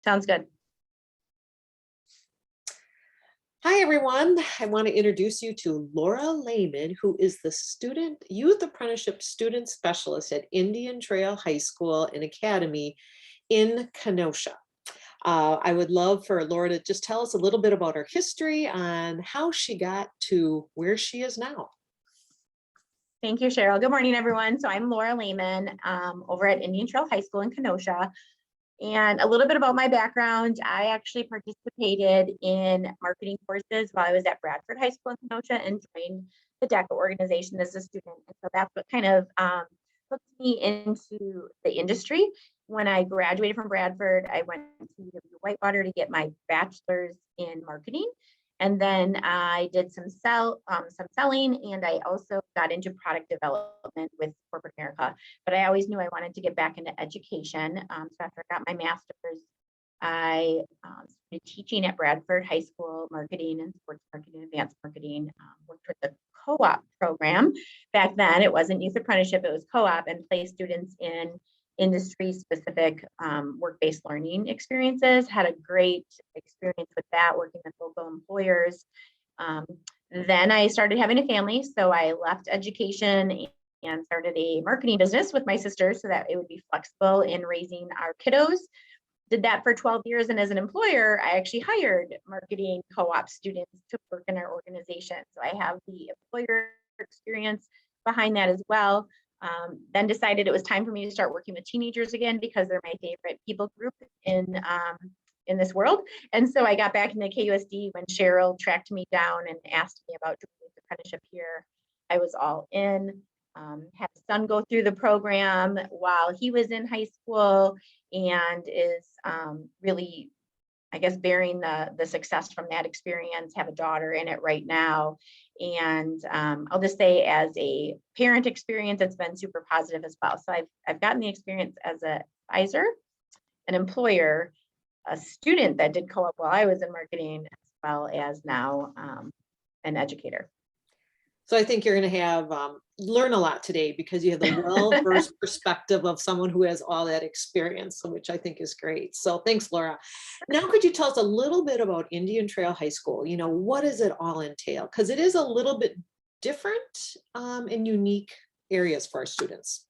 Sounds good. Hi, everyone. I want to introduce you to Lora Lehmann, who is the Youth Apprenticeship Student Specialist at Indian Trail High School and Academy in Kenosha. I would love for Lora to just tell us a little bit about her history on how she got to where she is now. Thank you, Cheryl. Good morning, everyone. So I'm Lora Lehmann over at Indian Trail High School in Kenosha. And a little bit about my background, I actually participated in marketing courses while I was at Bradford High School in Kenosha and joined the DECA organization as a student. And so that's what kind of hooked me into the industry. When I graduated from Bradford, I went to UW-Whitewater to get my bachelor's in marketing. And then I did some selling, and I also got into product development with corporate America. But I always knew I wanted to get back into education. So after I got my master's, I started teaching at Bradford High School, marketing and sports marketing, advanced marketing. Worked with the co-op program. Back then, it wasn't youth apprenticeship; it was co-op, and placed students in industry-specific work-based learning experiences. Had a great experience with that, working with local employers. Then I started having a family, so I left education and started a marketing business with my sister so that it would be flexible in raising our kiddos. Did that for 12 years, and as an employer, I actually hired marketing co-op students to work in our organization. So I have the employer experience behind that as well. Then decided it was time for me to start working with teenagers again because they're my favorite people group in this world. And so I got back into KUSD when Cheryl tracked me down and asked me about doing the apprenticeship here. I was all in. Had a son go through the program while he was in high school and is really, I guess, bearing the success from that experience. Have a daughter in it right now. And I'll just say as a parent experience, it's been super positive as well. So I've gotten the experience as an advisor, an employer, a student that did co-op while I was in marketing, as well as now an educator. So I think you're going to have learn a lot today because you have the well-versed perspective of someone who has all that experience, which I think is great. So thanks, Lora. Now, could you tell us a little bit about Indian Trail High School? You know, what does it all entail? Because it is a little bit different and unique areas for our students.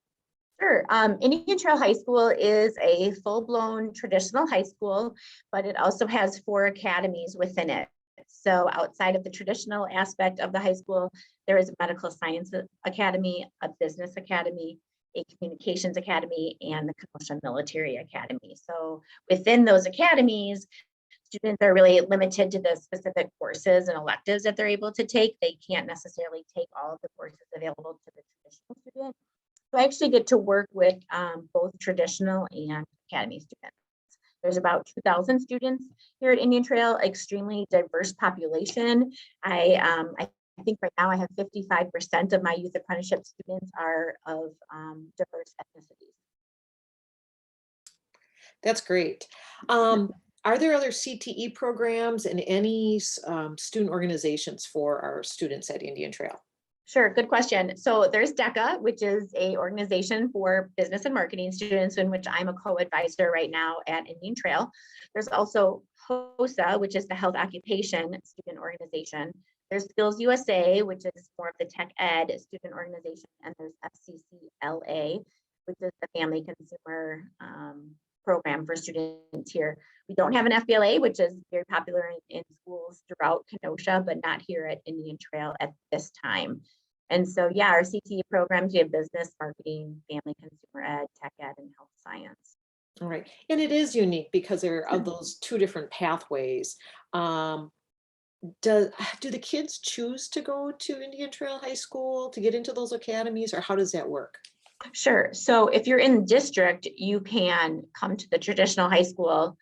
Sure. Indian Trail High School is a full-blown traditional high school, but it also has 4 academies within it. So outside of the traditional aspect of the high school, there is a medical science academy, a business academy, a communications academy, and the Kenosha Military Academy. So within those academies, students are really limited to the specific courses and electives that they're able to take. They can't necessarily take all of the courses available to the traditional student. So I actually get to work with both traditional and academy students. There's about 2,000 students here at Indian Trail, extremely diverse population. I think right now I have 55% of my youth apprenticeship students are of diverse ethnicities. That's great. Are there other CTE programs and any student organizations for our students at Indian Trail? Sure, good question. So there's DECA, which is a organization for business and marketing students, in which I'm a co-advisor right now at Indian Trail. There's also HOSA, which is the Health Occupation Student Organization. There's Skills USA, which is more of the tech ed student organization, and there's FCCLA, which is the Family Consumer program for students here. We don't have an FBLA, which is very popular in schools throughout Kenosha, but not here at Indian Trail at this time. And so, yeah, our CTE programs, we have business, marketing, family, consumer ed, tech ed, and health science. All right. And it is unique because there are those 2 different pathways. Do the kids choose to go to Indian Trail High School to get into those academies, or how does that work? Sure. So if you're in district, you can come to the traditional high school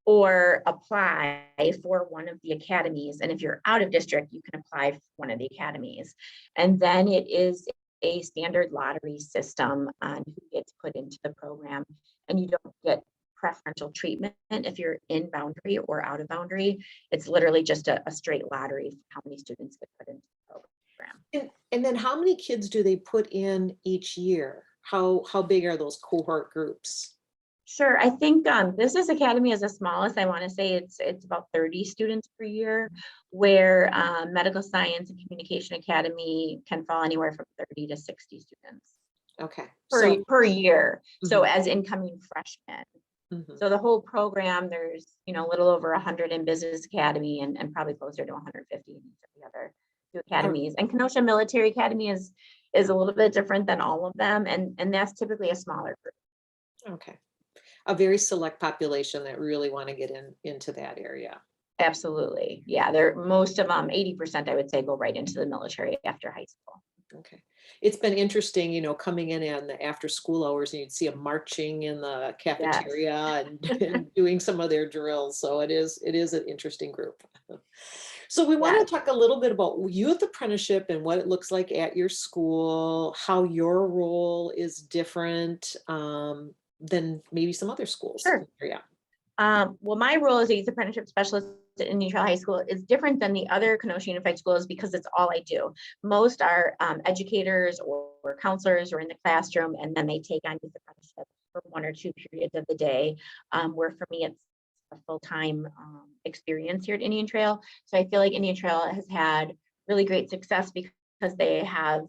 or apply for one of the academies. And if you're out of district, you can apply for one of the academies. And then it is a standard lottery system on who gets put into the program. And you don't get preferential treatment if you're in boundary or out of boundary. It's literally just a straight lottery for how many students get put into the program. And then how many kids do they put in each year? How big are those cohort groups? Sure. I think Business Academy is the smallest. I want to say it's about 30 students per year, where Medical Science and Communication Academy can fall anywhere from 30 to 60 students Okay. per year. So Mhm. as incoming freshmen. Mhm. So the whole program, there's a little over 100 in Business Academy and probably closer to 150 in each of the other two academies. And Kenosha Military Academy is a little bit different than all of them, and that's typically a smaller group. Okay. A very select population that really want to get into that area. Absolutely. Yeah, most of them, 80% I would say, go right into the military after high school. Okay. It's been interesting, coming in the after school hours and you'd see them marching in the cafeteria and doing some of their drills. So it is an interesting group. So we want to talk a little bit about youth apprenticeship and what it looks like at your school, how your role is different than maybe some other schools. Sure. Yeah. Well, my role as a youth apprenticeship specialist at Indian Trail High School is different than the other Kenosha Unified Schools because it's all I do. Most are educators or counselors or in the classroom, and then they take on youth apprenticeship for 1 or 2 periods of the day, where for me it's a full-time experience here at Indian Trail. So I feel like Indian Trail has had really great success because they have,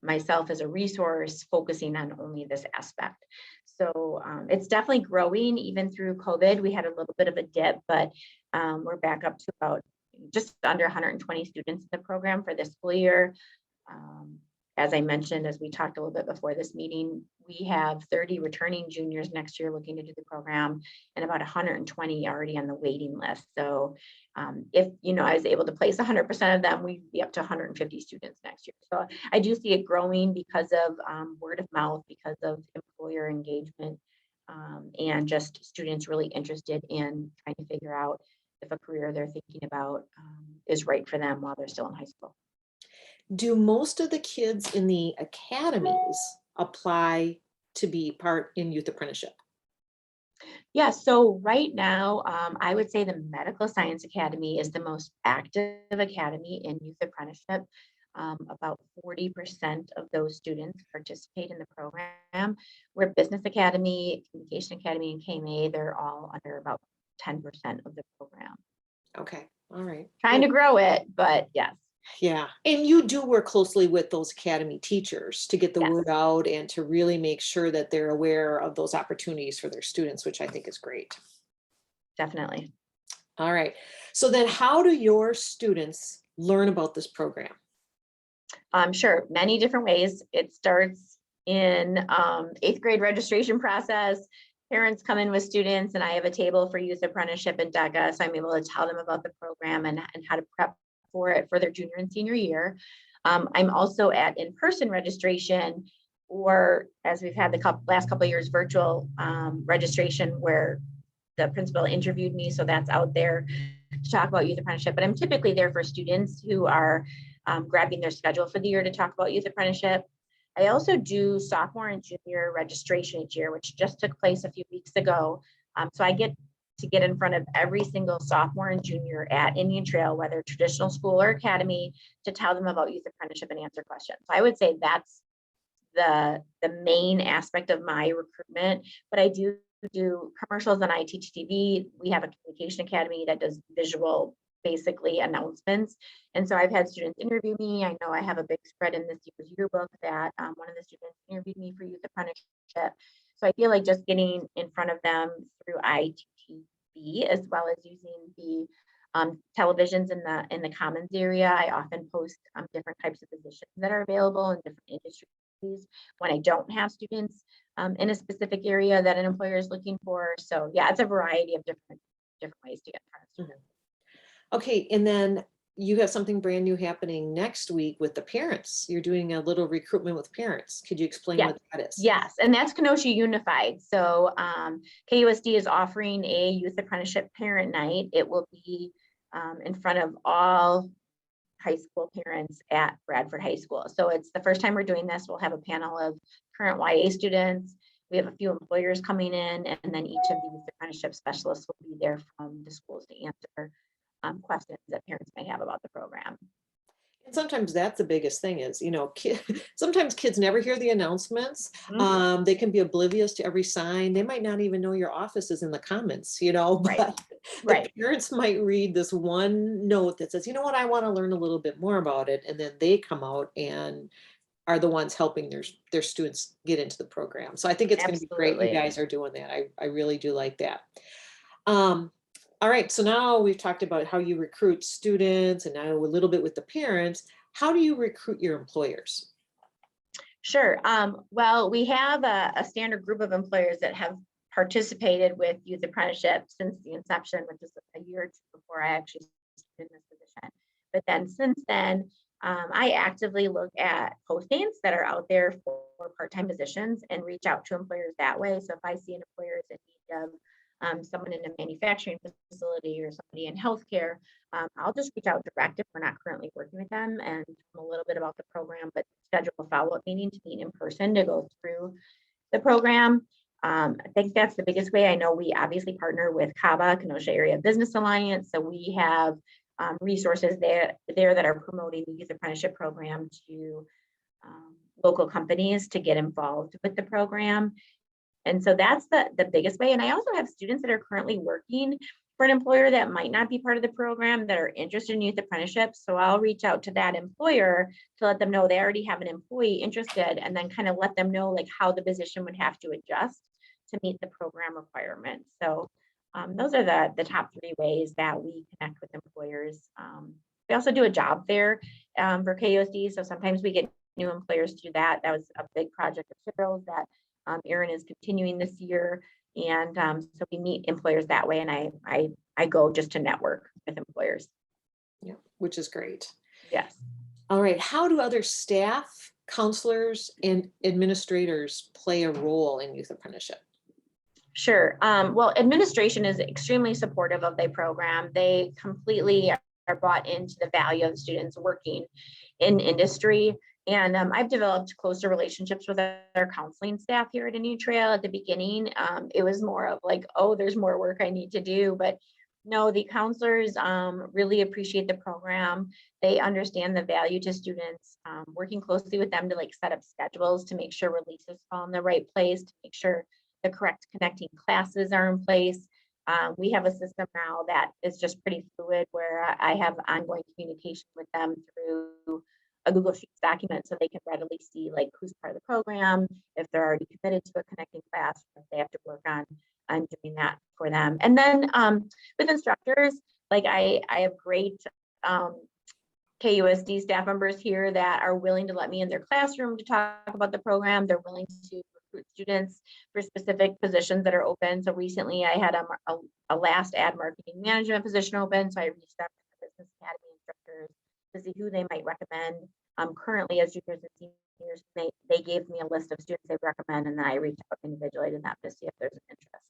myself as a resource focusing on only this aspect. So it's definitely growing even through COVID. We had a little bit of a dip, but we're back up to about just under 120 students in the program for this school year. As I mentioned, as we talked a little bit before this meeting, we have 30 returning juniors next year looking to do the program and about 120 already on the waiting list. So if, I was able to place 100% of them, we'd be up to 150 students next year. So I do see it growing because of word of mouth, because of employer engagement, and just students really interested in trying to figure out if a career they're thinking about is right for them while they're still in high school. Do most of the kids in the academies apply to be part in youth apprenticeship? Yeah, so right now, I would say the Medical Science Academy is the most active academy in youth apprenticeship. About 40% of those students participate in the program, where Business Academy, Communication Academy, and KMA, they're all under about 10% of the program. Okay, all right. Trying to grow it, but yes. Yeah, and you do work closely with those academy teachers to get the Yes. word out and to really make sure that they're aware of those opportunities for their students, which I think is great. Definitely. All right. So then how do your students learn about this program? Sure, many different ways. It starts in 8th grade registration process. Parents come in with students and I have a table for youth apprenticeship and DECA. So I'm able to tell them about the program and how to prep for it for their junior and senior year. I'm also at in-person registration, or as we've had the last couple of years, virtual registration where the principal interviewed me. So that's out there to talk about youth apprenticeship. But I'm typically there for students who are grabbing their schedule for the year to talk about youth apprenticeship. I also do sophomore and junior registration each year, which just took place a few weeks ago. So I get to get in front of every single sophomore and junior at Indian Trail, whether traditional school or academy, to tell them about youth apprenticeship and answer questions. So I would say that's the main aspect of my recruitment, but I do commercials and I teach TV. We have a communication academy that does visual, basically announcements. And so I've had students interview me. I know I have a big spread in this year's yearbook that one of the students interviewed me for youth apprenticeship. So I feel like just getting in front of them through ITV, as well as using the televisions in the commons area. I often post different types of positions that are available in different industries when I don't have students in a specific area that an employer is looking for. So yeah, it's a variety of different ways to get in front of students. Okay, and then you have something brand new happening next week with the parents. You're doing a little recruitment with parents. Could you explain what that is? Yes, and that's Kenosha Unified. So KUSD is offering a youth apprenticeship parent night. It will be in front of all high school parents at Bradford High School. So it's the first time we're doing this. We'll have a panel of current YA students. We have a few employers coming in, and then each of these apprenticeship specialists will be there from the schools to answer questions that parents may have about the program. sometimes that's the biggest thing is, sometimes kids never hear the announcements. Mhm. They can be oblivious to every sign. They might not even know your office is in the comments, Right, but the right. parents might read this one note that says, you know what, I want to learn a little bit more about it. And then they come out and are the ones helping their students get into the program. So I think it's going to be great. You Absolutely. guys are doing that. I really do like that. Um, all right, so now we've talked about how you recruit students and now a little bit with the parents. How do you recruit your employers? Sure. Well, we have a standard group of employers that have participated with youth apprenticeship since the inception, which is a year or two before I actually started in this position. But then since then, I actively look at postings that are out there for part-time positions and reach out to employers that way. So if I see an employer is in need of someone in a manufacturing facility or somebody in healthcare, I'll just reach out direct if we're not currently working with them and tell them a little bit about the program, but schedule a follow-up meeting to meet in person to go through the program. I think that's the biggest way. I know we obviously partner with CABA, Kenosha Area Business Alliance. So we have resources there that are promoting the youth apprenticeship program to local companies to get involved with the program. And so that's the biggest way. And I also have students that are currently working for an employer that might not be part of the program that are interested in youth apprenticeship. So I'll reach out to that employer to let them know they already have an employee interested, and then kind of let them know like how the position would have to adjust to meet the program requirements. So those are the top three ways that we connect with employers. We also do a job fair for KUSD. So sometimes we get new employers to do that. That was a big project of Cheryl's that Erin is continuing this year. And so we meet employers that way. And I go just to network with employers. Yeah, which is great. Yes. All right. How do other staff, counselors, and administrators play a role in youth apprenticeship? Sure. Well, administration is extremely supportive of the program. They completely are bought into the value of the students working in industry. And I've developed closer relationships with our counseling staff here at Indian Trail. At the beginning, it was more of like, oh, there's more work I need to do. But no, the counselors really appreciate the program. They understand the value to students, working closely with them to like set up schedules to make sure releases fall in the right place, to make sure the correct connecting classes are in place. We have a system now that is just pretty fluid where I have ongoing communication with them through a Google Sheets document so they can readily see like who's part of the program, if they're already committed to a connecting class, if they have to work on doing that for them. And then with instructors, like I have great KUSD staff members here that are willing to let me in their classroom to talk about the program. They're willing to recruit students for specific positions that are open. So recently I had a last ad marketing management position open. So I reached out to the Business Academy instructors to see who they might recommend. Currently as juniors and seniors, they gave me a list of students they recommend, and then I reached out individually to them to see if there's an interest.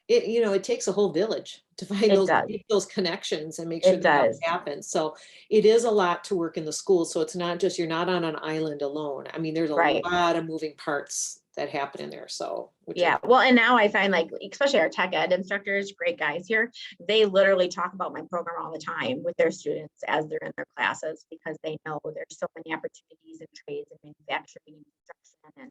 It takes a whole village to find It does. those connections and make sure It that does. happens. So it is a lot to work in the school. So it's not just, you're not on an island alone. I mean, there's a Right. lot of moving parts that happen in there. So, Yeah, well, and now I find like, especially our tech ed instructors, great guys here, they literally talk about my program all the time with their students as they're in their classes, because they know there's so many opportunities in trades and manufacturing and construction and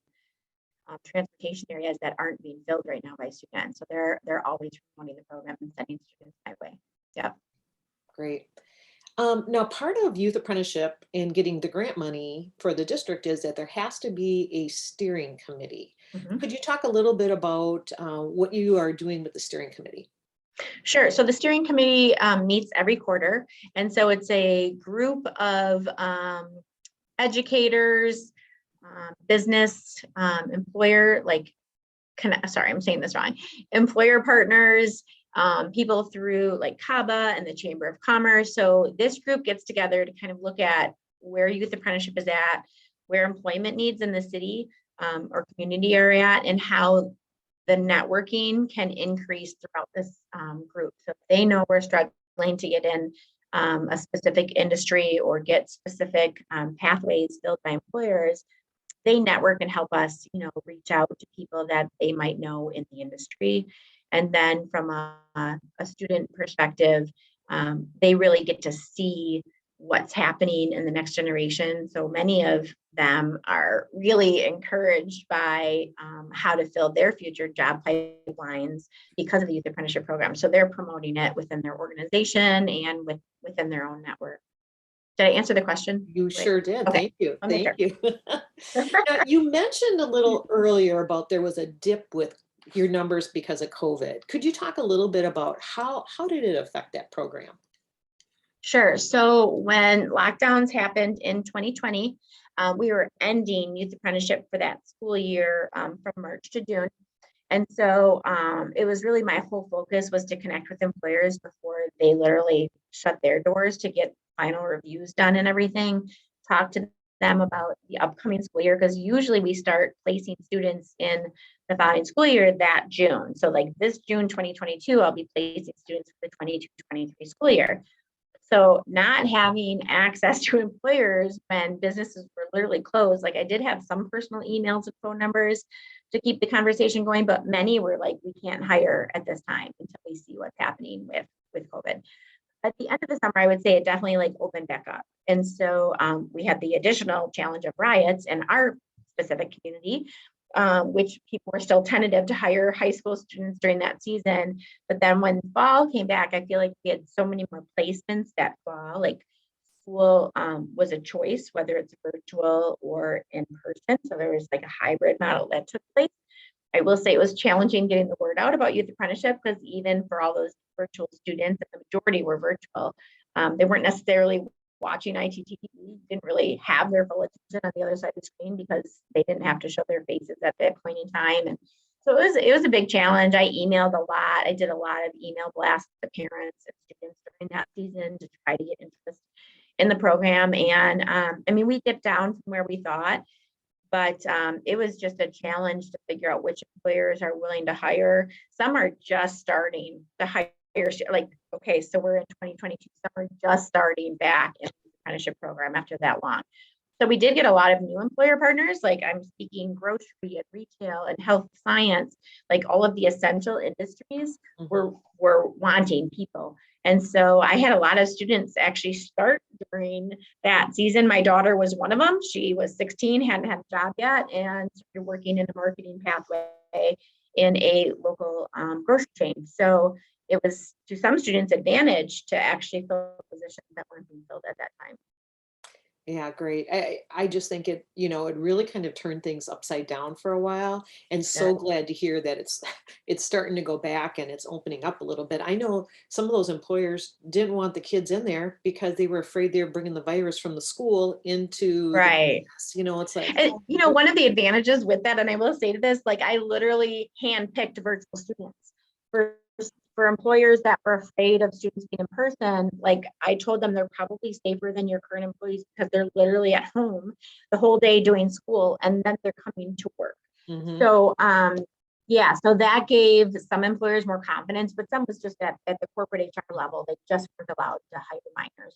transportation areas that aren't being filled right now by students. So they're always promoting the program and sending students my way. Yeah. great. Now, part of youth apprenticeship and getting the grant money for the district is that there has to be a steering committee. Mhm. Could you talk a little bit about what you are doing with the steering committee? Sure. So the steering committee meets every quarter. And so it's a group of educators, business, employer, sorry, I'm saying this wrong, employer partners, people through like CABA and the Chamber of Commerce. So this group gets together to kind of look at where youth apprenticeship is at, where employment needs in the city or community are at, and how the networking can increase throughout this group. So if they know we're struggling to get in a specific industry or get specific pathways built by employers, they network and help us, reach out to people that they might know in the industry. And then from a student perspective, they really get to see what's happening in the next generation. So many of them are really encouraged by how to fill their future job pipelines because of the youth apprenticeship program. So they're promoting it within their organization and within their own network. Did I answer the question? You Right. sure did. Okay. Thank you. I'll make Thank sure. you. Now, you mentioned a little earlier about there was a dip with your numbers because of COVID. Could you talk a little bit about how did it affect that program? Sure. So when lockdowns happened in 2020, we were ending youth apprenticeship for that school year from March to June. And so it was really my whole focus was to connect with employers before they literally shut their doors to get final reviews done and everything. Talk to them about the upcoming school year, because usually we start placing students in the following school year that June. So like this June 2022, I'll be placing students for the 22-23 school year. So not having access to employers when businesses were literally closed, like I did have some personal emails and phone numbers to keep the conversation going, but many were like, we can't hire at this time until we see what's happening with COVID. At the end of the summer, I would say it definitely like opened back up. And so we had the additional challenge of riots in our specific community, which people were still tentative to hire high school students during that season. But then when fall came back, I feel like we had so many more placements that fall, like school was a choice, whether it's virtual or in person. So there was like a hybrid model that took place. I will say it was challenging getting the word out about youth apprenticeship, because even for all those virtual students, and the majority were virtual, they weren't necessarily watching ITTV, didn't really have their full attention on the other side of the screen because they didn't have to show their faces at that point in time. And so it was a big challenge. I emailed a lot. I did a lot of email blasts to parents and students during that season to try to get interest in the program. And I mean, we dipped down from where we thought, but it was just a challenge to figure out which employers are willing to hire. Some are just starting to hire, like, okay, so we're in 2022, some are just starting back in the apprenticeship program after that long. So we did get a lot of new employer partners, like I'm speaking grocery and retail and health science, like all of the essential industries were wanting people. And so I had a lot of students actually start during that season. My daughter was one of them. She was 16, hadn't had a job yet, and started working in a marketing pathway in a local grocery chain. So it was to some students' advantage to actually fill positions that weren't being filled at that time. Yeah, great. I just think it, it really kind of turned things upside down for a while, and so glad to hear that it's starting to go back and it's opening up a little bit. I know some of those employers didn't want the kids in there because they were afraid they were bringing the virus from the school into the Right. class. It's like, And, one of the advantages with that, and I will say to this, like I literally handpicked virtual students for employers that were afraid of students being in person. Like I told them they're probably safer than your current employees because they're literally at home the whole day doing school, and then they're coming to work. So yeah, so that gave some employers more confidence, but some was just at the corporate HR level, they just weren't allowed to hire minors.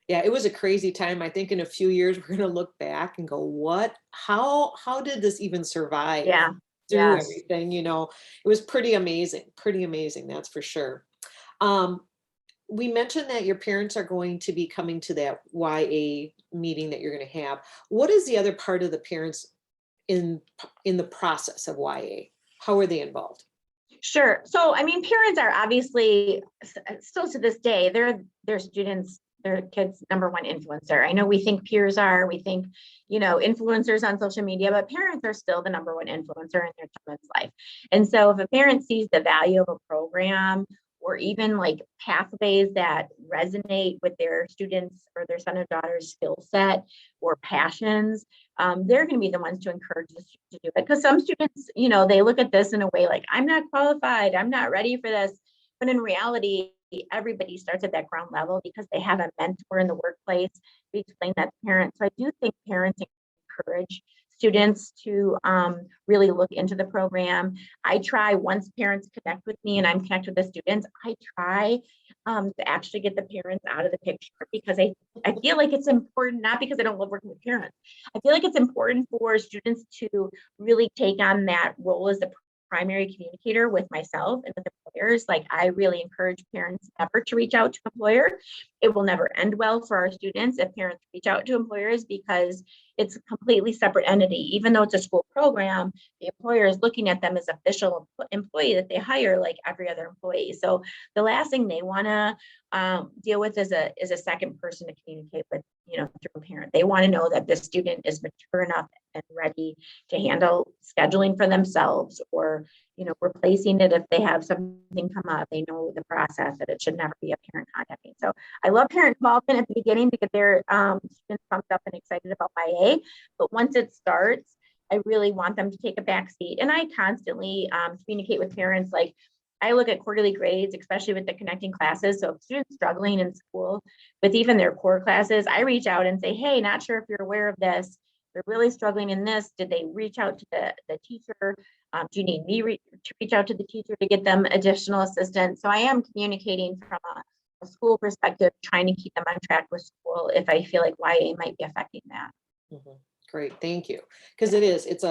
Yeah, it was a crazy time. I think in a few years we're going to look back and go, how did this even survive? Yeah. Through everything, it was pretty amazing, that's for sure. We mentioned that your parents are going to be coming to that YA meeting that you're going to have. What is the other part of the parents in the process of YA? How are they involved? Sure. So, I mean, parents are obviously still to this day, they're students, their kids' number one influencer. I know we think peers are, we think, influencers on social media, but parents are still the number one influencer in their children's life. And so if a parent sees the value of a program, or even like pathways that resonate with their students or their son or daughter's skill set or passions, they're going to be the ones to encourage the student to do it. Because some students, they look at this in a way like, I'm not qualified, I'm not ready for this. But in reality, everybody starts at that ground level because they have a mentor in the workplace. We explain that to parents. So I do think parents encourage students to really look into the program. I try, once parents connect with me and I'm connected with the students, I try to actually get the parents out of the picture, because I feel like it's important, not because I don't love working with parents. I feel like it's important for students to really take on that role as the primary communicator with myself and with the employers. Like, I really encourage parents never to reach out to employer. It will never end well for our students if parents reach out to employers, because it's a completely separate entity. Even though it's a school program, the employer is looking at them as official employee that they hire like every other employee. So the last thing they want to deal with is a second person to communicate with, through a parent. They want to know that the student is mature enough and ready to handle scheduling for themselves, or replacing it if they have something come up. They know the process, that it should never be a parent contacting. So I love parent involvement at the beginning to get their students pumped up and excited about YA. But once it starts, I really want them to take a back seat. And I constantly communicate with parents. Like, I look at quarterly grades, especially with the connecting classes. So if students struggling in school with even their core classes, I reach out and say, hey, not sure if you're aware of this. They're really struggling in this. Did they reach out to the teacher? Do you need me to reach out to the teacher to get them additional assistance? So I am communicating from a school perspective, trying to keep them on track with school if I feel like YA might be affecting that. Mhm. Great, thank you. Because it's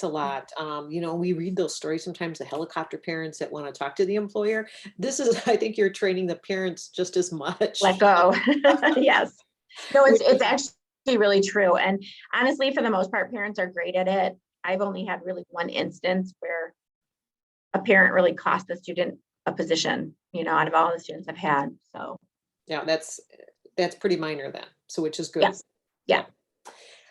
a lot. We read those stories sometimes, the helicopter parents that want to talk to the employer. This is, I think you're training the parents just as much. Let go. Yes. No, it's actually really true. And honestly, for the most part, parents are great at it. I've only had really one instance where a parent really cost the student a position, out of all the students I've had. So Yeah, that's pretty minor then. So which is good. yes. Yeah.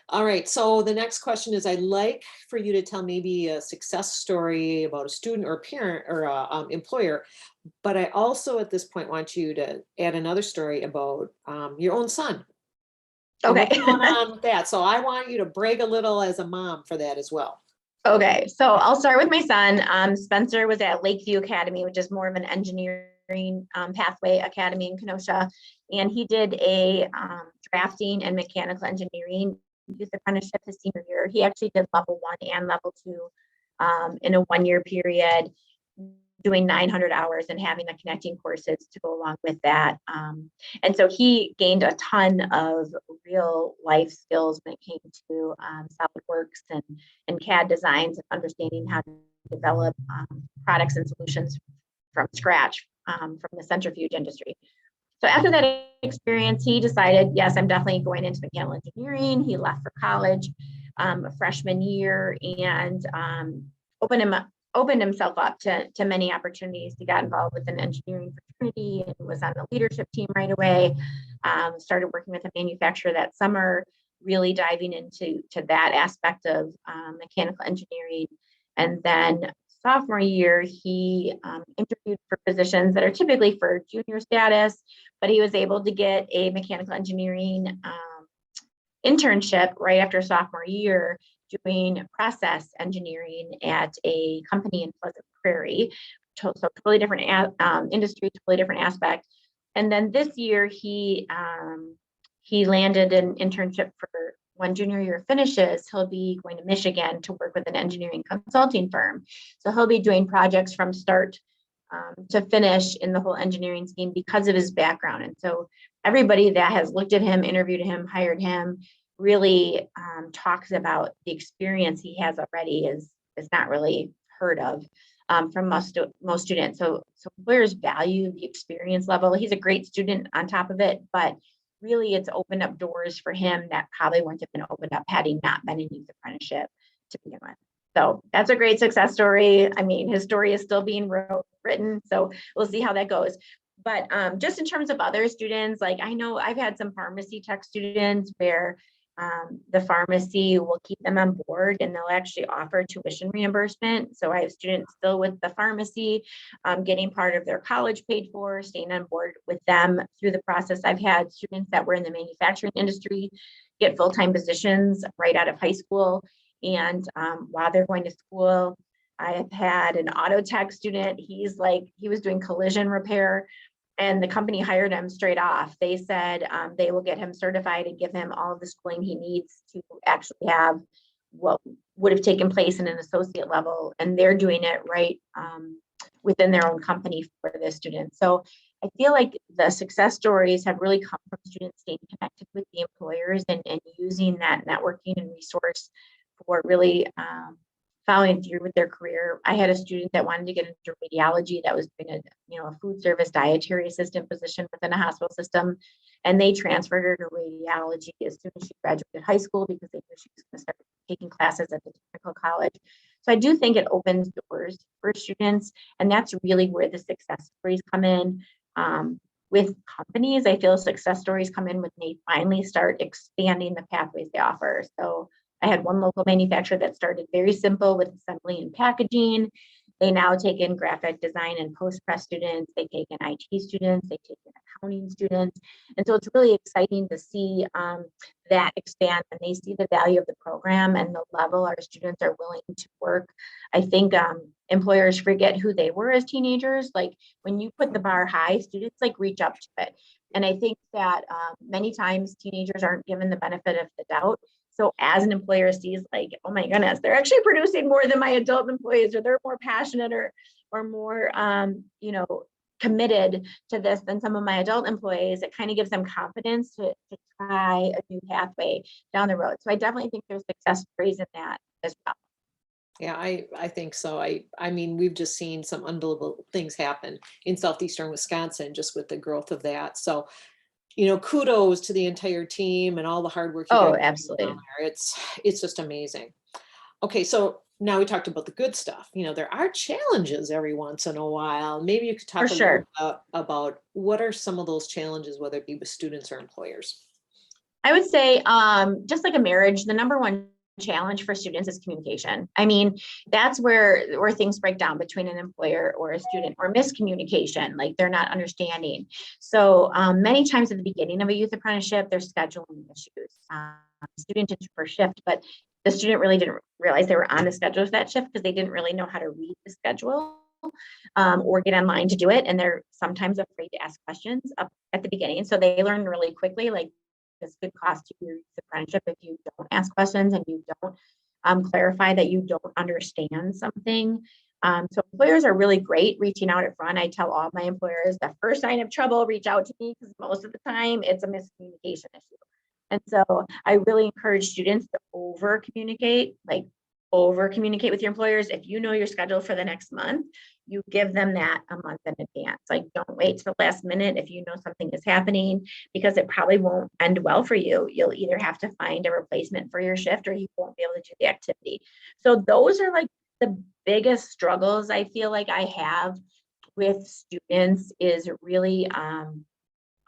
All right. So the next question is, I'd like for you to tell maybe a success story about a student or a parent or a employer. But I also at this point want you to add another story about your own son. And Okay. what's going on with that? So I want you to brag a little as a mom for that as well. Okay. So I'll start with my son. Spencer was at Lakeview Academy, which is more of an engineering pathway academy in Kenosha. And he did a drafting and mechanical engineering youth apprenticeship his senior year. He actually did level 1 and level 2 in a 1-year period, doing 900 hours and having the connecting courses to go along with that. And so he gained a ton of real life skills when it came to SolidWorks and CAD designs, and understanding how to develop products and solutions from scratch from the centrifuge industry. So after that experience, he decided, yes, I'm definitely going into mechanical engineering. He left for college freshman year, and opened himself up to many opportunities. He got involved with an engineering fraternity and was on the leadership team right away. Started working with a manufacturer that summer, really diving into that aspect of mechanical engineering. And then sophomore year, he interviewed for positions that are typically for junior status, but he was able to get a mechanical engineering internship right after sophomore year, doing process engineering at a company in Pleasant Prairie. So totally different industry, totally different aspect. And then this year, he landed an internship for when junior year finishes. He'll be going to Michigan to work with an engineering consulting firm. So he'll be doing projects from start to finish in the whole engineering scheme because of his background. And so everybody that has looked at him, interviewed him, hired him, really talks about the experience he has already is not really heard of from most students. So employers value the experience level. He's a great student on top of it, but really it's opened up doors for him that probably wouldn't have been opened up had he not been in youth apprenticeship to begin with. So that's a great success story. I mean, his story is still being written, so we'll see how that goes. But just in terms of other students, like I know I've had some pharmacy tech students where the pharmacy will keep them on board and they'll actually offer tuition reimbursement. So I have students still with the pharmacy, getting part of their college paid for, staying on board with them through the process. I've had students that were in the manufacturing industry get full-time positions right out of high school. And while they're going to school, I have had an auto tech student. He was doing collision repair, and the company hired him straight off. They said they will get him certified and give him all of the schooling he needs to actually have what would have taken place in an associate level. And they're doing it right within their own company for the students. So I feel like the success stories have really come from students staying connected with the employers and using that networking and resource for really following through with their career. I had a student that wanted to get into radiology that was doing a food service dietary assistant position within a hospital system. And they transferred her to radiology as soon as she graduated high school because they knew she was going to start taking classes at the technical college. So I do think it opens doors for students. And that's really where the success stories come in. With companies, I feel success stories come in when they finally start expanding the pathways they offer. So I had one local manufacturer that started very simple with assembly and packaging. They now take in graphic design and post-press students. They take in IT students. They take in accounting students. And so it's really exciting to see that expand when they see the value of the program and the level our students are willing to work. I think employers forget who they were as teenagers. Like when you put the bar high, students like reach up to it. And I think that many times teenagers aren't given the benefit of the doubt. So as an employer sees like, oh my goodness, they're actually producing more than my adult employees, or they're more passionate or more, committed to this than some of my adult employees, it kind of gives them confidence to try a new pathway down the road. So I definitely think there's success stories in that as well. Yeah, I think so. I mean, we've just seen some unbelievable things happen in southeastern Wisconsin just with the growth of that. So, kudos to the entire team and all the hard work you guys Oh, are doing absolutely. down there. It's just amazing. Okay, so now we talked about the good stuff. There are challenges every once in a while. Maybe you could talk For a little sure. about what are some of those challenges, whether it be with students or employers. I would say, just like a marriage, the number one challenge for students is communication. I mean, that's where things break down between an employer or a student, or miscommunication, like they're not understanding. So many times at the beginning of a youth apprenticeship, there's scheduling issues. Student did first shift, but the student really didn't realize they were on the schedule for that shift because they didn't really know how to read the schedule. Or get online to do it. And they're sometimes afraid to ask questions up at the beginning. So they learn really quickly, like this could cost you your apprenticeship if you don't ask questions and you don't clarify that you don't understand something. So employers are really great reaching out at front. I tell all my employers the first sign of trouble, reach out to me, because most of the time it's a miscommunication issue. And so I really encourage students to over communicate with your employers. If you know your schedule for the next month, you give them that a month in advance. Like, don't wait till the last minute if you know something is happening, because it probably won't end well for you. You'll either have to find a replacement for your shift, or you won't be able to do the activity. So those are like the biggest struggles I feel like I have with students, is really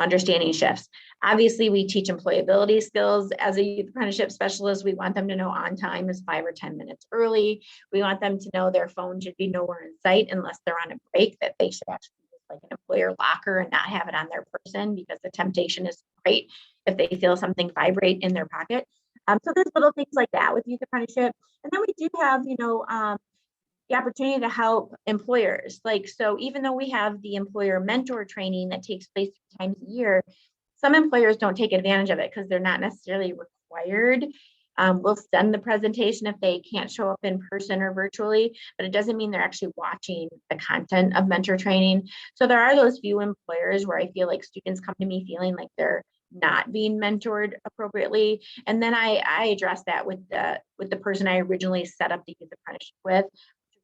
understanding shifts. Obviously, we teach employability skills as a youth apprenticeship specialist. We want them to know on time is 5 or 10 minutes early. We want them to know their phone should be nowhere in sight unless they're on a break, that they should actually use like an employer locker and not have it on their person, because the temptation is great if they feel something vibrate in their pocket. So there's little things like that with youth apprenticeship. And then we do have, the opportunity to help employers. Like, so even though we have the employer mentor training that takes place 3 times a year, some employers don't take advantage of it because they're not necessarily required. We'll send the presentation if they can't show up in person or virtually, but it doesn't mean they're actually watching the content of mentor training. So there are those few employers where I feel like students come to me feeling like they're not being mentored appropriately. And then I address that with the person I originally set up the youth apprenticeship with,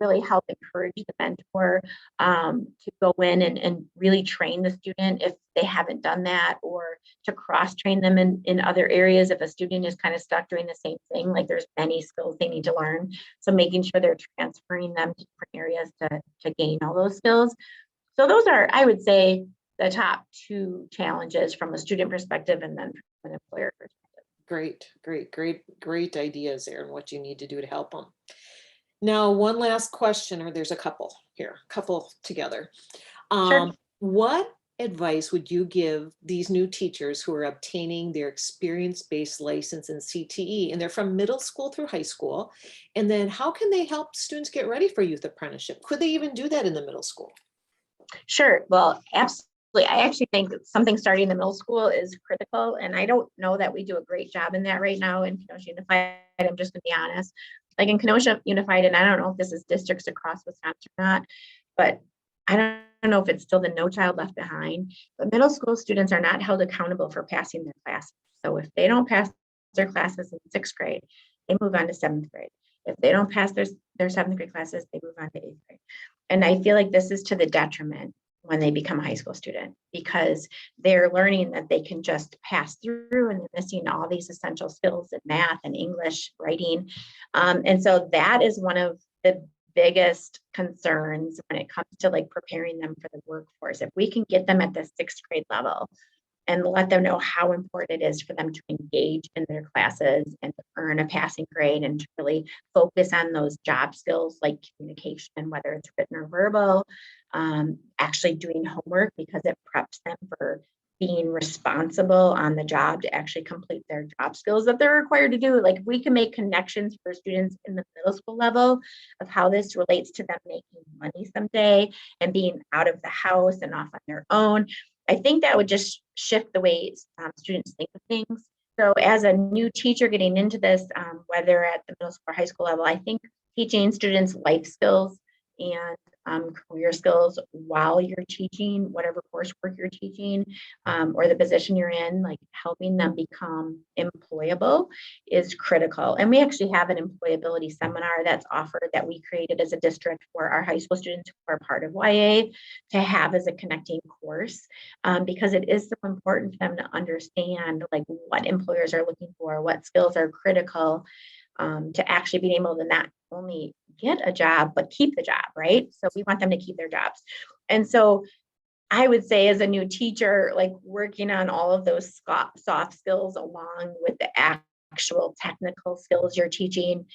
really help encourage the mentor to go in and really train the student if they haven't done that, or to cross train them in other areas if a student is kind of stuck doing the same thing. Like, there's many skills they need to learn, so making sure they're transferring them to different areas to gain all those skills. So those are, I would say, the top 2 challenges from a student perspective, and then from an employer perspective. Great ideas there, and what you need to do to help them. Now, one last question, or there's a couple together. Sure. What advice would you give these new teachers who are obtaining their experience-based license in CTE, and they're from middle school through high school? And then how can they help students get ready for youth apprenticeship? Could they even do that in the middle school? Sure. Well, absolutely. I actually think something starting in the middle school is critical. And I don't know that we do a great job in that right now in Kenosha Unified. I'm just going to be honest. Like in Kenosha Unified, and I don't know if this is districts across Wisconsin or not, but I don't know if it's still the No Child Left Behind, but middle school students are not held accountable for passing their classes. So if they don't pass their classes in 6th grade, they move on to 7th grade. If they don't pass their 7th grade classes, they move on to 8th grade. And I feel like this is to the detriment when they become a high school student, because they're learning that they can just pass through and they're missing all these essential skills in math and English, writing. And so that is one of the biggest concerns when it comes to like preparing them for the workforce. If we can get them at the 6th grade level and let them know how important it is for them to engage in their classes and to earn a passing grade and to really focus on those job skills like communication, whether it's written or verbal, actually doing homework because it preps them for being responsible on the job to actually complete their job skills that they're required to do. Like we can make connections for students in the middle school level of how this relates to them making money someday and being out of the house and off on their own. I think that would just shift the way students think of things. So as a new teacher getting into this, whether at the middle school or high school level, I think teaching students life skills and career skills while you're teaching whatever coursework you're teaching, or the position you're in, like helping them become employable is critical. And we actually have an employability seminar that's offered that we created as a district for our high school students who are part of YA to have as a connecting course, because it is so important for them to understand like what employers are looking for, what skills are critical, to actually being able to not only get a job, but keep the job, right? So we want them to keep their jobs. And so I would say as a new teacher, like working on all of those soft skills along with the actual technical skills you're teaching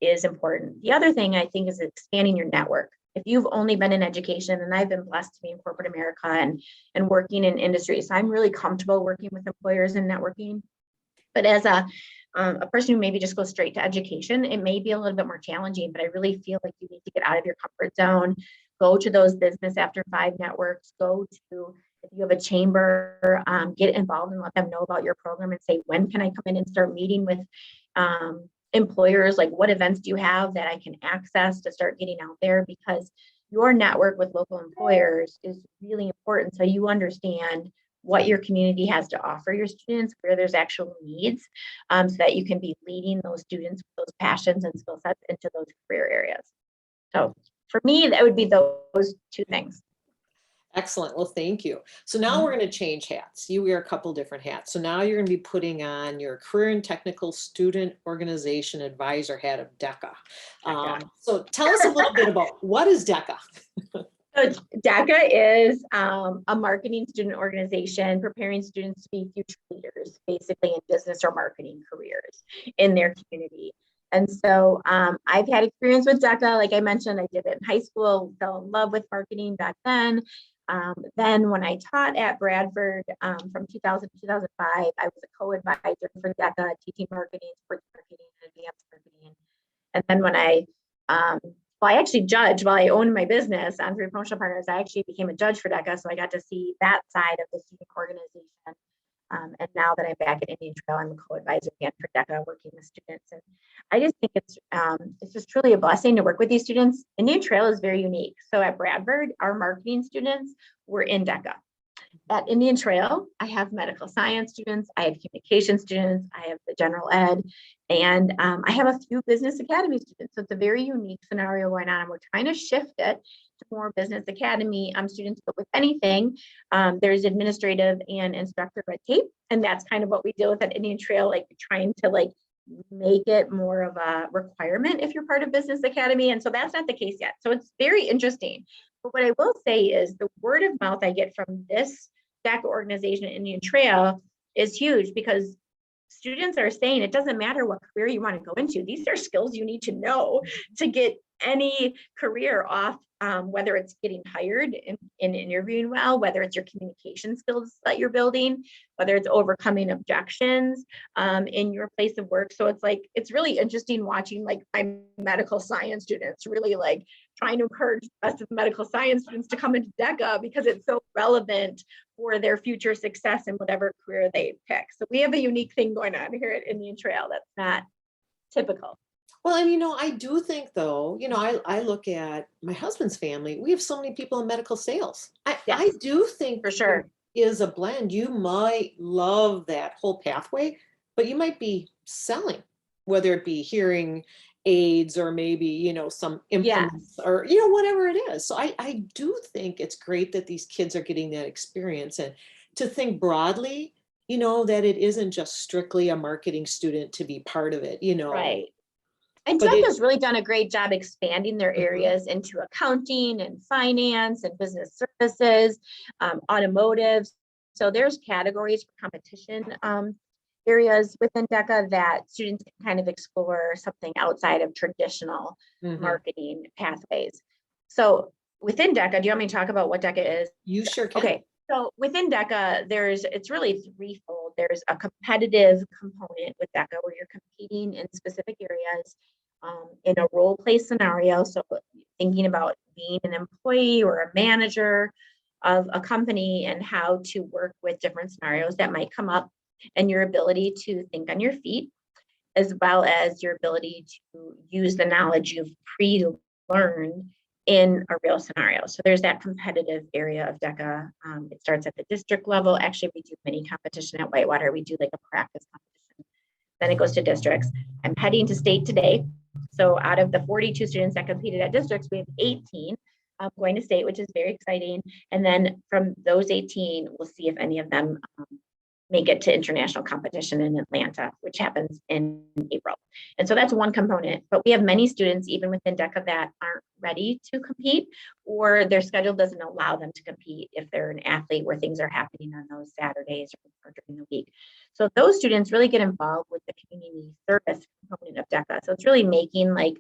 is important. The other thing I think is expanding your network. If you've only been in education, and I've been blessed to be in corporate America and working in industry, so I'm really comfortable working with employers and networking. But as a person who maybe just goes straight to education, it may be a little bit more challenging, but I really feel like you need to get out of your comfort zone, go to those business after 5 networks, go to, if you have a chamber, get involved and let them know about your program and say, when can I come in and start meeting with employers? Like what events do you have that I can access to start getting out there? Because your network with local employers is really important. So you understand what your community has to offer your students, where there's actual needs, so that you can be leading those students with those passions and skill sets into those career areas. So for me, that would be those 2 things. Excellent. Well, thank you. So now we're going to change hats. You wear a couple different hats. So now you're going to be putting on your Career and Technical Student Organization Advisor hat of DECA. So tell us a little bit about what is DECA? So DECA is a marketing student organization preparing students to be future leaders, basically in business or marketing careers in their community. And so I've had experience with DECA. Like I mentioned, I did it in high school, fell in love with marketing back then. Then when I taught at Bradford from 2000 to 2005, I was a co-advisor for DECA, teaching marketing, sports marketing, and advanced marketing. And then when I actually judged while I owned my business on 3 Promotional Partners. I actually became a judge for DECA, so I got to see that side of the student organization. And now that I'm back at Indian Trail, I'm a co-advisor again for DECA, working with students. And I just think it's just truly a blessing to work with these students. Indian Trail is very unique. So at Bradford, our marketing students were in DECA. At Indian Trail, I have medical science students, I have communication students, I have the general ed, and I have a few business academy students. So it's a very unique scenario going on. We're trying to shift it to more business academy students, but with anything, there's administrative and instructor red tape. And that's kind of what we deal with at Indian Trail, like trying to like make it more of a requirement if you're part of business academy. And so that's not the case yet. So it's very interesting. But what I will say is the word of mouth I get from this DECA organization, Indian Trail, is huge, because students are saying it doesn't matter what career you want to go into. These are skills you need to know to get any career off, whether it's getting hired in interviewing well, whether it's your communication skills that you're building, whether it's overcoming objections in your place of work. So it's like, it's really interesting watching like my medical science students really like trying to encourage the rest of the medical science students to come into DECA because it's so relevant for their future success in whatever career they pick. So we have a unique thing going on here at Indian Trail that's not typical. Well, and I do think though, I look at my husband's family. We have so many people in medical sales. I do think for sure is a blend. You might love that whole pathway, but you might be selling, whether it be hearing aids or maybe, some implements or, whatever it is. So I do think it's great that these kids are getting that experience, and to think broadly, that it isn't just strictly a marketing student to be part of it, Right. And but DECA's really done a great job expanding their Mhm. areas into accounting and finance and business services, automotive. So there's categories for competition areas within DECA that students can kind of explore something outside of traditional Mhm. marketing pathways. So within DECA, do you want me to talk about what DECA is? You sure can. Okay, so within DECA, it's really threefold. There's a competitive component with DECA where you're competing in specific areas in a role play scenario. So thinking about being an employee or a manager of a company and how to work with different scenarios that might come up, and your ability to think on your feet, as well as your ability to use the knowledge you've pre-learned in a real scenario. So there's that competitive area of DECA. It starts at the district level. Actually, we do mini competition at Whitewater. We do like a practice competition. Then it goes to districts. I'm heading to state today. So out of the 42 students that competed at districts, we have 18 going to state, which is very exciting. And then from those 18, we'll see if any of them make it to international competition in Atlanta, which happens in April. And so that's one component, but we have many students even within DECA that aren't ready to compete, or their schedule doesn't allow them to compete if they're an athlete where things are happening on those Saturdays or during the week. So those students really get involved with the community service component of DECA. So it's really making like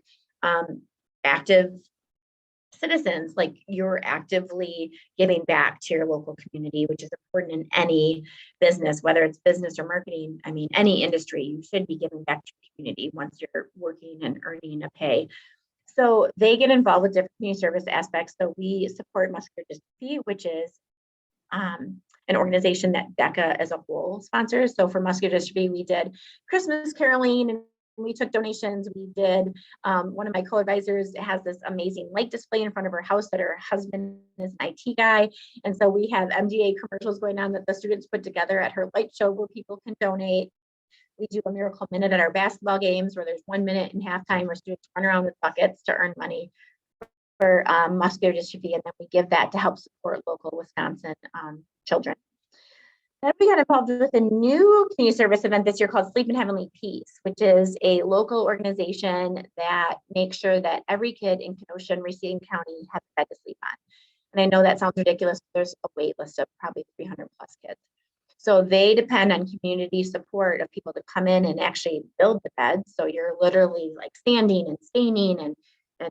active citizens, like you're actively giving back to your local community, which is important in any business, whether it's business or marketing. I mean, any industry, you should be giving back to your community once you're working and earning a pay. So they get involved with different community service aspects. So we support muscular dystrophy, which is an organization that DECA as a whole sponsors. So for muscular dystrophy, we did Christmas caroling and we took donations. We did, one of my co-advisors has this amazing light display in front of her house that her husband is an IT guy. And so we have MDA commercials going on that the students put together at her light show where people can donate. We do a miracle minute at our basketball games where there's 1 minute in halftime where students run around with buckets to earn money for muscular dystrophy. And then we give that to help support local Wisconsin children. Then we got involved with a new community service event this year called Sleep in Heavenly Peace, which is a local organization that makes sure that every kid in Kenosha and Racine County has a bed to sleep on. And I know that sounds ridiculous. There's a wait list of probably 300 plus kids. So they depend on community support of people to come in and actually build the beds. So you're literally like standing and staining and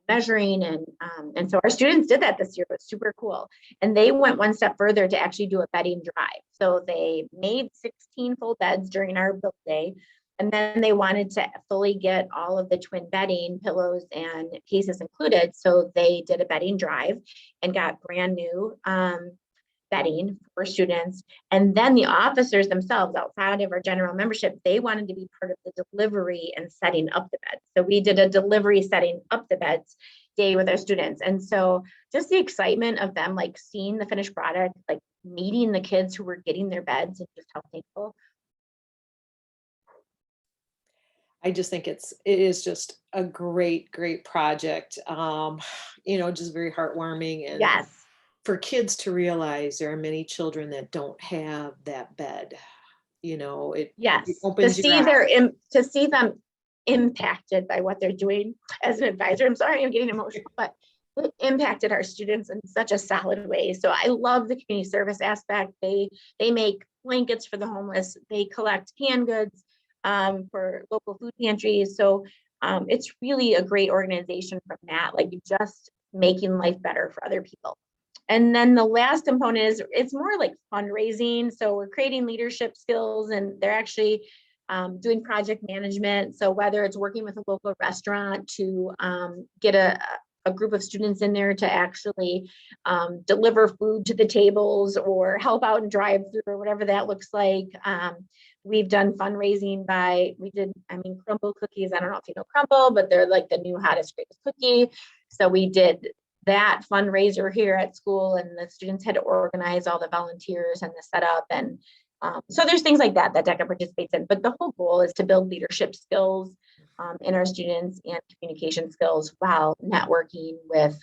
measuring. And so our students did that this year. It was super cool. And they went one step further to actually do a bedding drive. So they made 16 full beds during our build day. And then they wanted to fully get all of the twin bedding, pillows, and cases included. So they did a bedding drive and got brand new bedding for students. And then the officers themselves, outside of our general membership, they wanted to be part of the delivery and setting up the beds. So we did a delivery setting up the beds day with our students. And so just the excitement of them, like seeing the finished product, like meeting the kids who were getting their beds, and just how thankful. I just think it is just a great, great project. Just very heartwarming, and Yes. for kids to realize there are many children that don't have that bed. It Yes. To opens your see eyes. to see them impacted by what they're doing as an advisor. I'm sorry, I'm getting emotional, but it impacted our students in such a solid way. So I love the community service aspect. They make blankets for the homeless. They collect canned goods for local food pantries. So it's really a great organization from that, like just making life better for other people. And then the last component is it's more like fundraising. So we're creating leadership skills, and they're actually doing project management. So whether it's working with a local restaurant to get a group of students in there to actually deliver food to the tables or help out and drive through or whatever that looks like. We've done fundraising crumble cookies. I don't know if you know crumble, but they're like the new hottest, greatest cookie. So we did that fundraiser here at school, and the students had to organize all the volunteers and the setup, and So there's things like that that DECA participates in, but the whole goal is to build leadership skills in our students and communication skills while networking with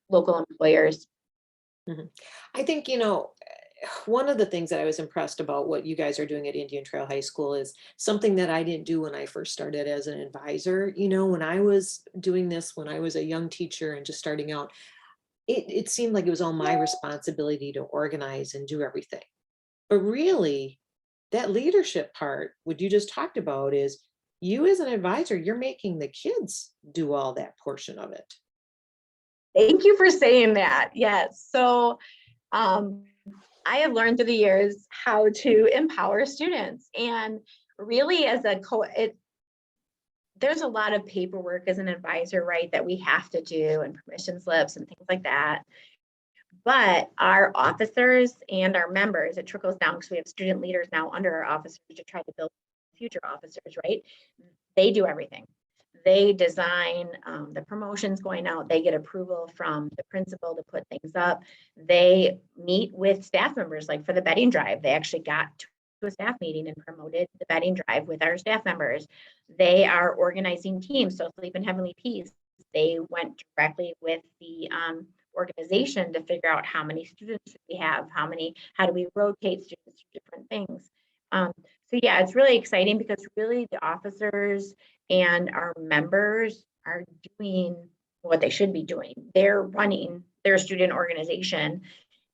local employers. Mhm. I think, one of the things that I was impressed about what you guys are doing at Indian Trail High School is something that I didn't do when I first started as an advisor. When I was doing this, when I was a young teacher and just starting out, it seemed like it was all my responsibility to organize and do everything. But really, that leadership part, what you just talked about, is you as an advisor, you're making the kids do all that portion of it. Thank you for saying that. Yes. So um, I have learned through the years how to empower students, and really as a there's a lot of paperwork as an advisor, right, that we have to do, and permission slips and things like that. But our officers and our members, it trickles down because we have student leaders now under our officers to try to build future officers, right? They do everything. They design the promotions going out. They get approval from the principal to put things up. They meet with staff members, like for the bedding drive. They actually got to a staff meeting and promoted the bedding drive with our staff members. They are organizing teams. So Sleep in Heavenly Peace, they went directly with the organization to figure out how many students should we have, how do we rotate students to different things. So yeah, it's really exciting because really the officers and our members are doing what they should be doing. They're running their student organization,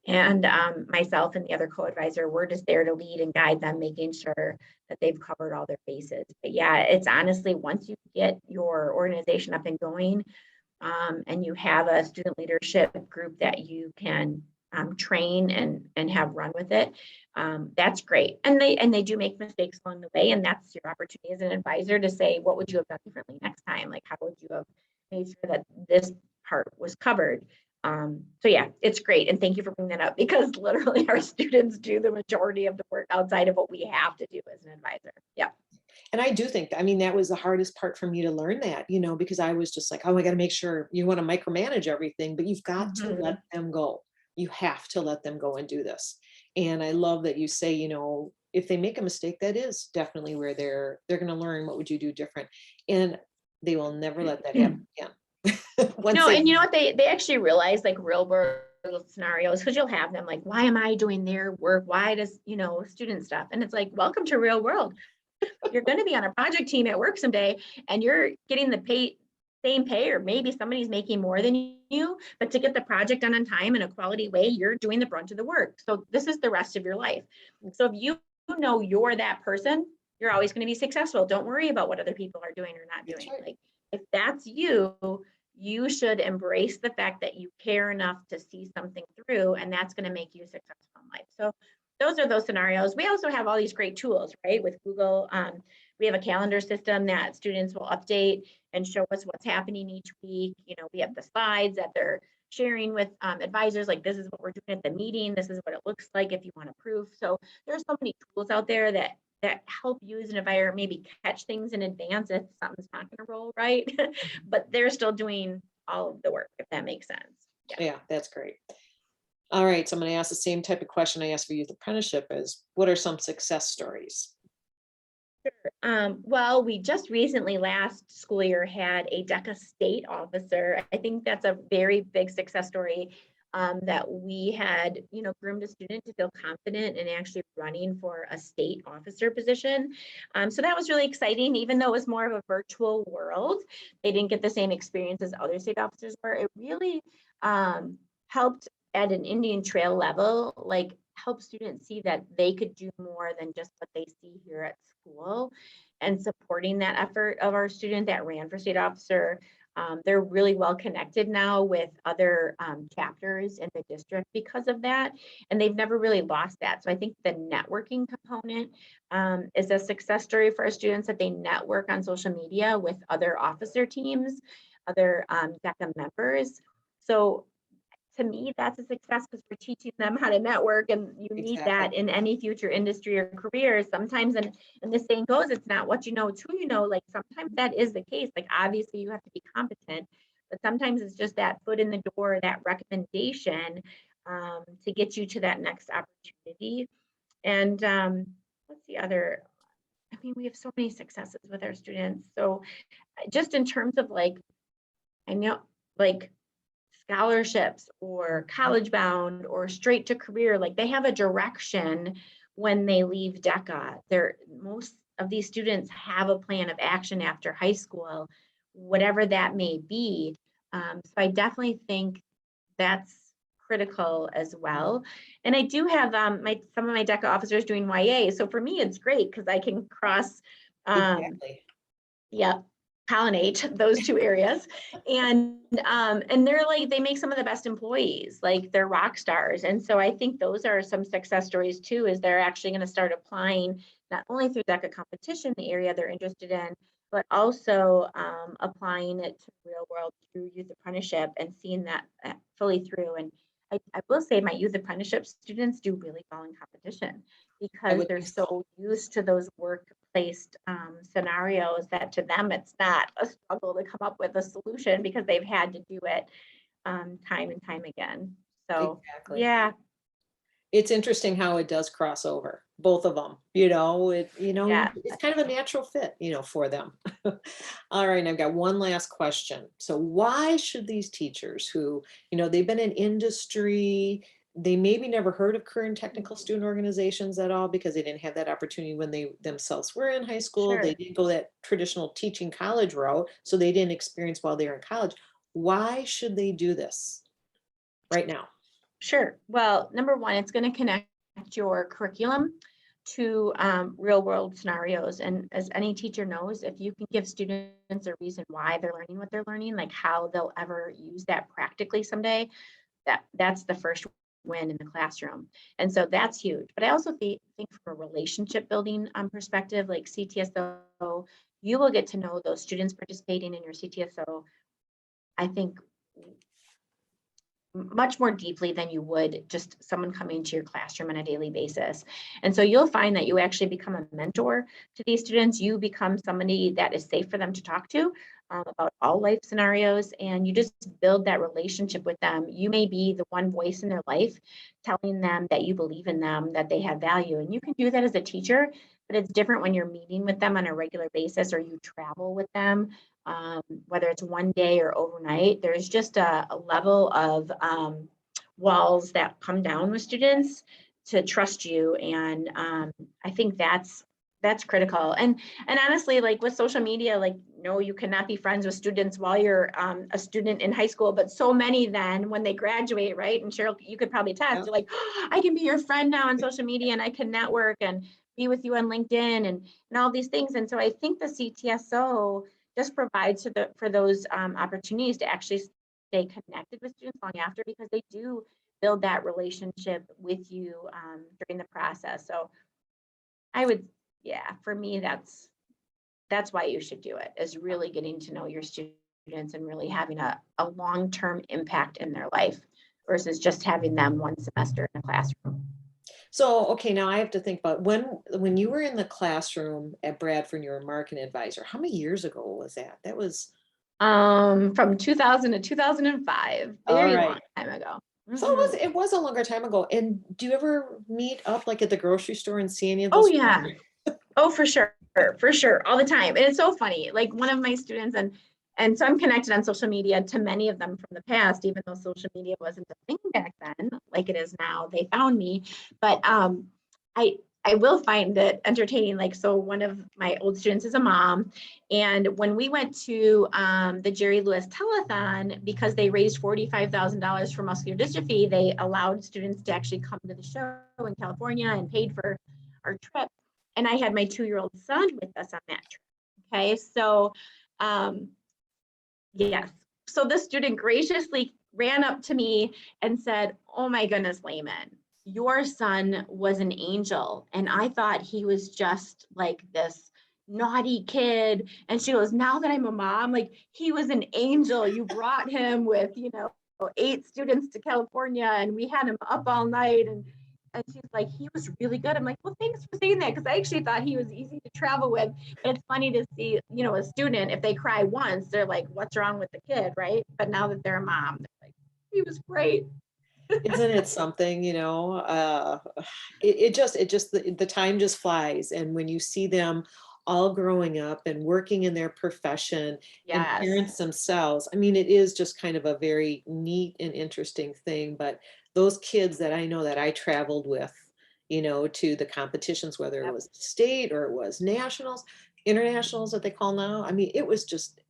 and myself and the other co-advisor, we're just there to lead and guide them, making sure that they've covered all their bases. But yeah, it's honestly, once you get your organization up and going, and you have a student leadership group that you can train and have run with it, that's great. And they do make mistakes along the way, and that's your opportunity as an advisor to say, what would you have done differently next time? Like, how would you have made sure that this part was covered? So yeah, it's great. And thank you for bringing that up, because literally our students do the majority of the work outside of what we have to do as an advisor. Yeah. And I do think, I mean, that was the hardest part for me to learn that, because I was just like, oh, I got to make sure you want to micromanage everything, but you've got to Mhm. let them go. You have to let them go and do this. And I love that you say, if they make a mistake, that is definitely where they're going to learn what would you do different. And they will never let that happen again. Once No, they, and you know what, they actually realize, like, real world scenarios, because you'll have them like, why am I doing their work? Why does, student stuff? And it's like, welcome to real world. You're going to be on a project team at work someday, and you're getting the same pay, or maybe somebody's making more than you, but to get the project done on time in a quality way, you're doing the brunt of the work. So this is the rest of your life. So if you know you're that person, you're always going to be successful. Don't worry about what other people are doing or not that's doing. right. Like, if that's you, you should embrace the fact that you care enough to see something through, and that's going to make you successful in life. So those are those scenarios. We also have all these great tools, right? With Google, we have a calendar system that students will update and show us what's happening each week. We have the slides that they're sharing with advisors, like, this is what we're doing at the meeting. This is what it looks like if you want to proof. So there's so many tools out there that help you as an advisor maybe catch things in advance if something's not going to roll right, but they're still doing all of the work, if that makes sense. Yeah, that's great. All right. So I'm going to ask the same type of question I asked for youth apprenticeship is, what are some success stories? Well, we just recently, last school year, had a DECA state officer. I think that's a very big success story, that we had, groomed a student to feel confident in actually running for a state officer position. So that was really exciting, even though it was more of a virtual world. They didn't get the same experience as other state officers were. It really helped at an Indian Trail level, like, help students see that they could do more than just what they see here at school, and supporting that effort of our student that ran for state officer. They're really well connected now with other chapters in the district because of that, and they've never really lost that. So I think the networking component is a success story for our students, that they network on social media with other officer teams, other DECA members. So to me, that's a success, because we're teaching them how to network, and you need Exactly. that in any future industry or career. Sometimes, and the saying goes, it's not what you know, it's who you know. Like, sometimes that is the case. Like, obviously you have to be competent, but sometimes it's just that foot in the door, that recommendation to get you to that next opportunity. And what's the other? I mean, we have so many successes with our students. So just in terms of like, I know like scholarships or college bound or straight to career, like they have a direction when they leave DECA. Most of these students have a plan of action after high school, whatever that may be. So I definitely think that's critical as well. And I do have some of my DECA officers doing YA. So for me, it's great because I can cross Exactly. yeah, pollinate those two areas. And they're like, they make some of the best employees, like they're rock stars. And so I think those are some success stories too, is they're actually going to start applying not only through DECA competition, the area they're interested in, but also applying it to real world through youth apprenticeship and seeing that fully through. And I will say my youth apprenticeship students do really well in competition I because would they're think so. so used to those work-placed scenarios that to them it's not a struggle to come up with a solution because they've had to do it time and time again. So Exactly. yeah, It's interesting how it does cross over, both of them, yeah, it's kind of a natural fit, for them. All right, and I've got one last question. So why should these teachers who, they've been in industry, they maybe never heard of career and technical student organizations at all because they didn't have that opportunity when they themselves were in high school. They sure. didn't go that traditional teaching college route, so they didn't experience while they were in college. Why should they do this right now? Sure. Well, number one, it's going to connect your curriculum to real world scenarios. And as any teacher knows, if you can give students a reason why they're learning what they're learning, like how they'll ever use that practically someday, that's the first win in the classroom. And so that's huge. But I also think from a relationship building perspective, like CTSO, you will get to know those students participating in your CTSO, I think, much more deeply than you would just someone coming to your classroom on a daily basis. And so you'll find that you actually become a mentor to these students. You become somebody that is safe for them to talk to about all life scenarios, and you just build that relationship with them. You may be the one voice in their life telling them that you believe in them, that they have value. And you can do that as a teacher, but it's different when you're meeting with them on a regular basis or you travel with them, whether it's one day or overnight. There's just a level of walls that come down with students to trust you. And I think that's critical. And honestly, like with social media, like no, you cannot be friends with students while you're a student in high school, but so many then when they graduate, right? And Cheryl, you could probably test, you're like, oh, I can be your friend now on social media and I can network and be with you on LinkedIn and all these things. And so I think the CTSO just provides for those opportunities to actually stay connected with students long after, because they do build that relationship with you during the process. So I would, yeah, for me, that's why you should do it, is really getting to know your students and really having a long-term impact in their life versus just having them one semester in a classroom. So, okay, now I have to think about when you were in the classroom at Bradford and you were a marketing advisor, how many years ago was that? That was From 2000 to 2005, all very long right. time ago. So Mhm. it was a longer time ago. And do you ever meet up like at the grocery store and see any of Oh those yeah. friends? Oh, for sure, all the time. And it's so funny. Like one of my students, and so I'm connected on social media to many of them from the past, even though social media wasn't a thing back then, like it is now. They found me, but I I will find it entertaining. Like so, one of my old students is a mom, and when we went to the Jerry Lewis telethon because they raised $45,000 for muscular dystrophy, they allowed students to actually come to the show in California and paid for our trip. And I had my 2-year-old son with us on that trip. Okay, so um, yes. So the student graciously ran up to me and said, "Oh my goodness, Lehman, your son was an angel. And I thought he was just like this naughty kid." And she goes, "Now that I'm a mom, like he was an angel. You brought him with, 8 students to California and we had him up all night." And she's like, "He was really good." I'm like, "Well, thanks for saying that." Because I actually thought he was easy to travel with. But it's funny to see, a student, if they cry once, they're like, "What's wrong with the kid?" Right? But now that they're a mom, they're like, "He was great." Isn't it something, the time just flies. And when you see them all growing up and working in their profession and Yes. parents themselves, I mean, it is just kind of a very neat and interesting thing. But those kids that I know that I traveled with, to the competitions, whether it Yep. was state or it was nationals, internationals that they call now, I mean, it was just,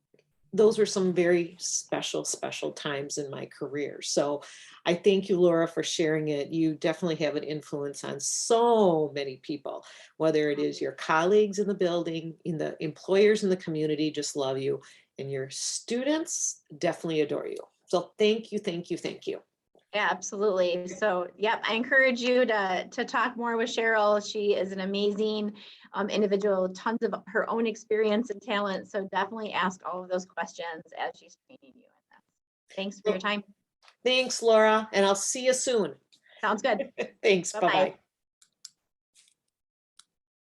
those were some very special, special times in my career. So I thank you, Laura, for sharing it. You definitely have an influence on so many people, whether it is your colleagues in the building, in the employers in the community just love you, and your students definitely adore you. So thank you, thank you, thank you. Yeah, absolutely. So, yep, I encourage you to talk more with Cheryl. She is an amazing individual, tons of her own experience and talent. So definitely ask all of those questions as she's training you in this. Thanks for your time. Thanks, Laura, and I'll see you soon. Sounds good. Thanks. Bye-bye. Bye-bye.